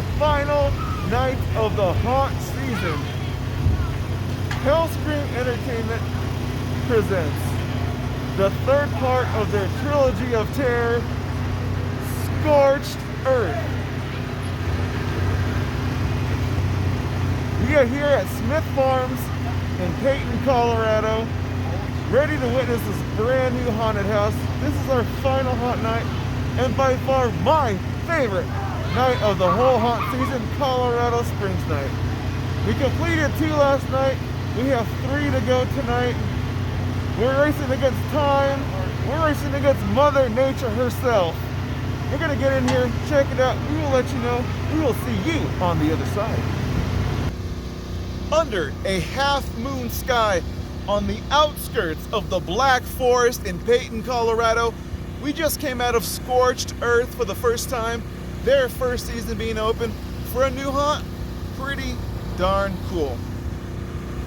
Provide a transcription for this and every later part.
our final night of the haunt season. Hellscream Entertainment presents the third part of their trilogy of terror, Scorched Earth. We are here at Smith Farms in Peyton, Colorado, ready to witness this brand new haunted house. This is our final haunt night, and by far my favorite night of the whole haunt season, Colorado Springs night. We completed 2 last night. We have 3 to go tonight. We're racing against time. We're racing against Mother Nature herself. We're gonna get in here, check it out. We will let you know. We will see you on the other side. Under a half-moon sky on the outskirts of the Black Forest in Peyton, Colorado, we just came out of Scorched Earth for the first time. Their first season being open for a new haunt. Pretty darn cool.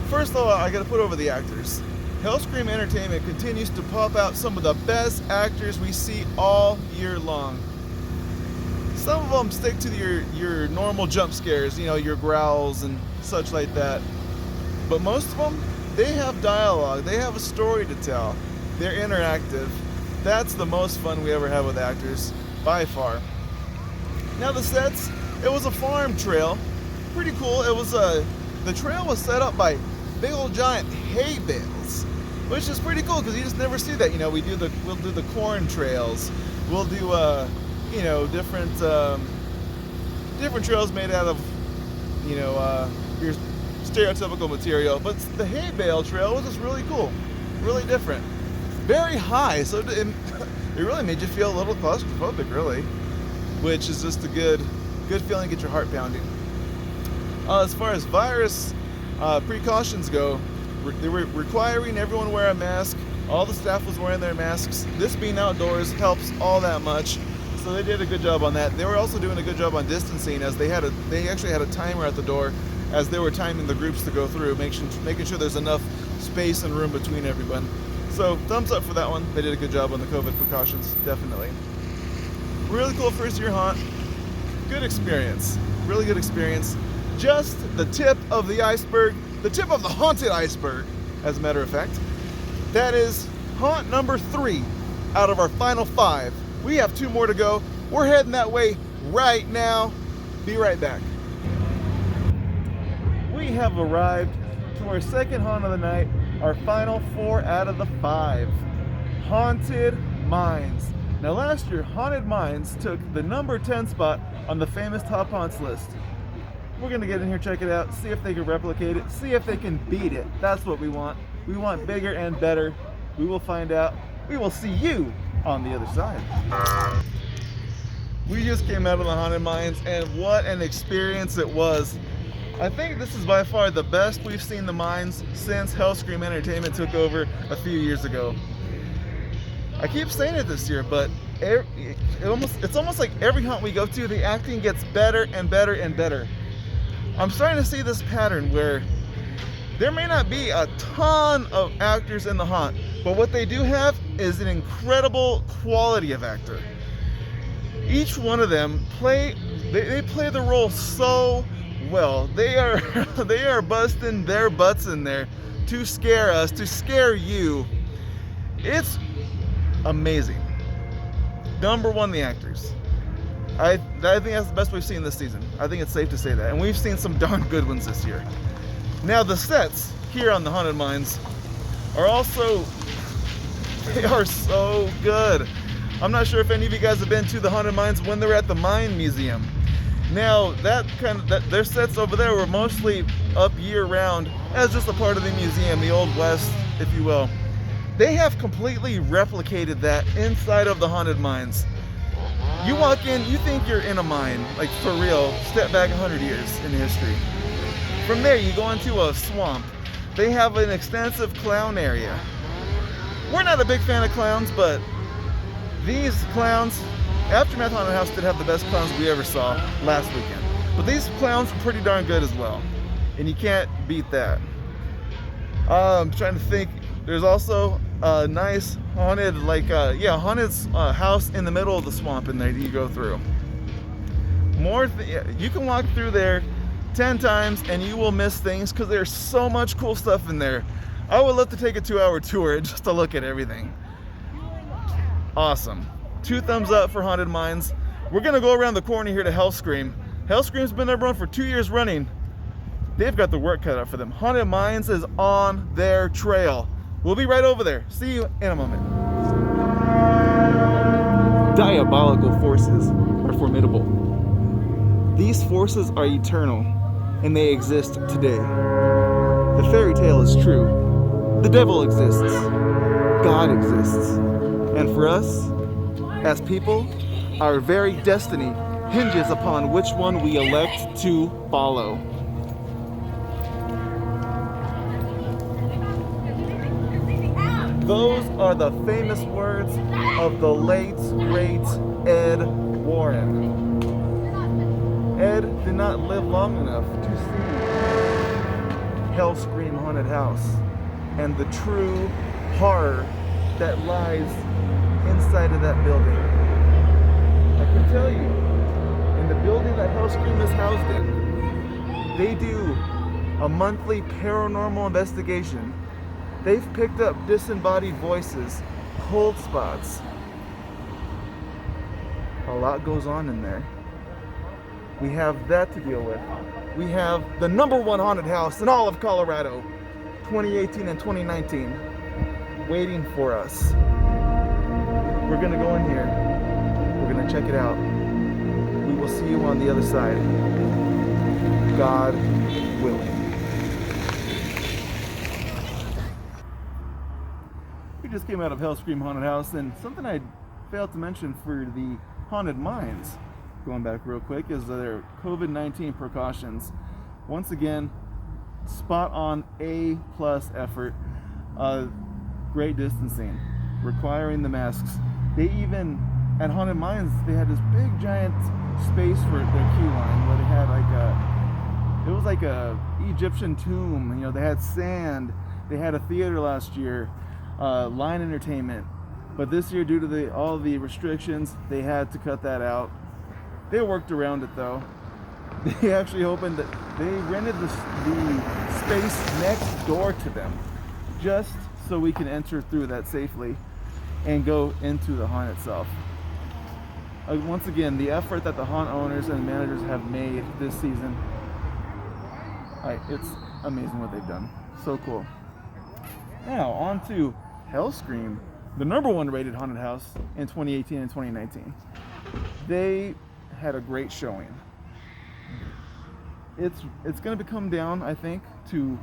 First of all, I gotta put over the actors. Hellscream Entertainment continues to pop out some of the best actors we see all year long. Some of them stick to your normal jump scares, you know, your growls and such like that. But most of them, they have dialogue, they have a story to tell. They're interactive. That's the most fun we ever have with actors, by far. Now the sets, it was a farm trail. Pretty cool. It was the trail was set up by big old giant hay bales, which is pretty cool because you just never see that. You know, we'll do the corn trails. We'll do you know, different trails made out of, you know, your stereotypical material. But the hay bale trail was just really cool, really different, very high. So it really made you feel a little claustrophobic, really, which is just a good feeling. Get your heart pounding. As far as virus precautions go, they were requiring everyone wear a mask. All the staff was wearing their masks. This being outdoors helps all that much. So they did a good job on that. They were also doing a good job on distancing, as they actually had a timer at the door as they were timing the groups to go through, making sure there's enough space and room between everyone. So thumbs up for that one. They did a good job on the COVID precautions, definitely. Really cool first year haunt. Good experience, really good experience. Just the tip of the iceberg, the tip of the haunted iceberg, as a matter of fact. That is haunt number 3 out of our final 5. We have 2 more to go. We're heading that way right now. Be right back. We have arrived to our second haunt of the night, our final 4 out of the 5. Haunted Mines. Now last year, Haunted Mines took the number 10 spot on the famous top haunts list. We're gonna get in here, check it out, see if they can replicate it, see if they can beat it. That's what we want. We want bigger and better. We will find out. We will see you on the other side. We just came out of the Haunted Mines, and what an experience it was. I think this is by far the best we've seen the mines since Hellscream Entertainment took over a few years ago. I keep saying it this year, but it's almost like every haunt we go to, the acting gets better and better and better. I'm starting to see this pattern where there may not be a ton of actors in the haunt, but what they do have is an incredible quality of actor. Each one of them play the role so well. They are busting their butts in there to scare us, to scare you. It's amazing. Number 1, the actors. I think that's the best we've seen this season. I think it's safe to say that. And we've seen some darn good ones this year. Now the sets here on the Haunted Mines are also, they are so good. I'm not sure if any of you guys have been to the Haunted Mines when they're at the Mine Museum. Now their sets over there were mostly up year round as just a part of the museum, the Old West, if you will. They have completely replicated that inside of the Haunted Mines. You walk in, you think you're in a mine, like for real, step back 100 years in history. From there, you go into a swamp. They have an extensive clown area. We're not a big fan of clowns, but these clowns, Aftermath Haunted House did have the best clowns we ever saw last weekend. But these clowns are pretty darn good as well, and you can't beat that. I'm trying to think. There's also a nice haunted, haunted house in the middle of the swamp in there that you go through. You can walk through there 10 times and you will miss things because there's so much cool stuff in there. I would love to take a 2-hour tour just to look at everything. Awesome. 2 thumbs up for Haunted Minds. We're gonna go around the corner here to Hellscream. Hellscream's been number 1 for 2 years running. They've got the work cut out for them. Haunted Minds is on their trail. We'll be right over there. See you in a moment. Diabolical forces are formidable. These forces are eternal, and they exist today. The fairy tale is true. The devil exists. God exists. And for us, as people, our very destiny hinges upon which one we elect to follow. Those are the famous words of the late, great Ed Warren. Ed did not live long enough to see Hellscream Haunted House and the true horror that lies inside of that building. I can tell you, in the building that Hellscream is housed in, they do a monthly paranormal investigation. They've picked up disembodied voices, cold spots. A lot goes on in there. We have that to deal with. We have the number 1 haunted house in all of Colorado, 2018 and 2019, waiting for us. We're gonna go in here. We're gonna check it out. We will see you on the other side. God willing. We just came out of Hellscream Haunted House, and something I failed to mention for the Haunted Minds, going back real quick, is their COVID-19 precautions. Once again, spot on A+ effort. Great distancing, requiring the masks. They even, at Haunted Minds, they had this big giant space for their queue line where they had it was like a Egyptian tomb. You know, they had sand. They had a theater last year, line entertainment. But this year, due to all the restrictions, they had to cut that out. They worked around it though. They actually opened it. They rented the space next door to them, just so we can enter through that safely and go into the haunt itself. Once again, the effort that the haunt owners and managers have made this season, it's amazing what they've done. So cool. Now on to Hellscream, the number 1 rated haunted house in 2018 and 2019. They had a great showing. It's going to come down, I think, to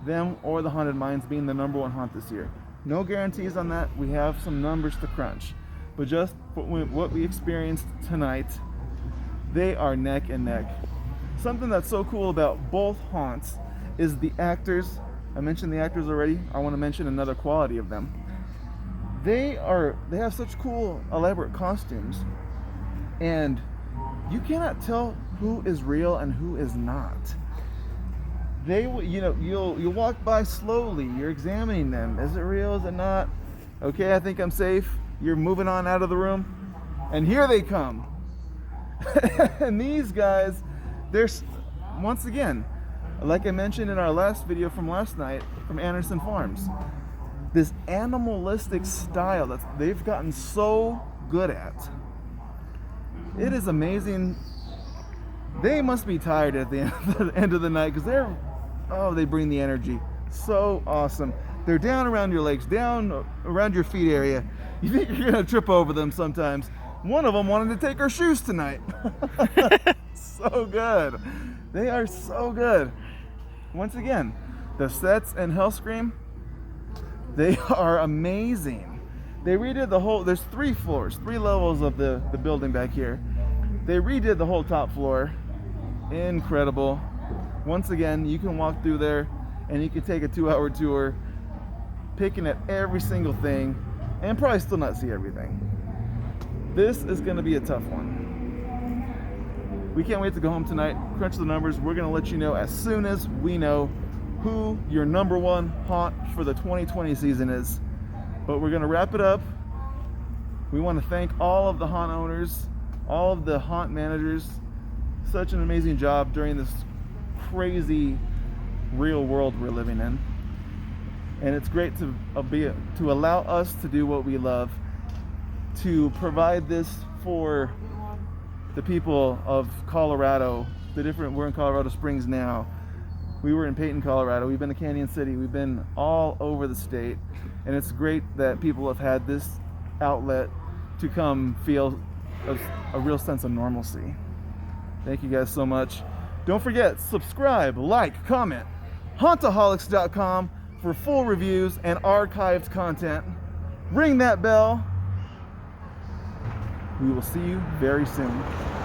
them or the Haunted Minds being the number 1 haunt this year. No guarantees on that. We have some numbers to crunch. But just what we experienced tonight, they are neck and neck. Something that's so cool about both haunts is the actors. I mentioned the actors already. I want to mention another quality of them. They have such cool, elaborate costumes, and you cannot tell who is real and who is not. You'll walk by slowly. You're examining them. Is it real? Is it not? Okay, I think I'm safe. You're moving on out of the room, and here they come. And these guys, once again, like I mentioned in our last video from last night from Anderson Farms, this animalistic style that they've gotten so good at. It is amazing. They must be tired at the end of the night, because they bring the energy. So awesome. They're down around your legs, down around your feet area. You think you're gonna trip over them sometimes. One of them wanted to take her shoes tonight. So good. They are so good. Once again, the sets in Hellscream, they are amazing. They redid the whole, there's 3 floors, 3 levels of the building back here. They redid the whole top floor. Incredible. Once again, you can walk through there and you can take a 2-hour tour, picking at every single thing, and probably still not see everything. This is going to be a tough one. We can't wait to go home tonight, crunch the numbers. We're going to let you know as soon as we know who your number 1 haunt for the 2020 season is. But we're going to wrap it up. We want to thank all of the haunt owners, all of the haunt managers, such an amazing job during this crazy real world we're living in. And it's great to allow us to do what we love, to provide this for the people of Colorado. We're in Colorado Springs now. We were in Peyton, Colorado. We've been to Canyon City. We've been all over the state. And it's great that people have had this outlet to come feel a real sense of normalcy. Thank you guys so much. Don't forget, subscribe, like, comment. Hauntaholics.com for full reviews and archived content. Ring that bell. We will see you very soon.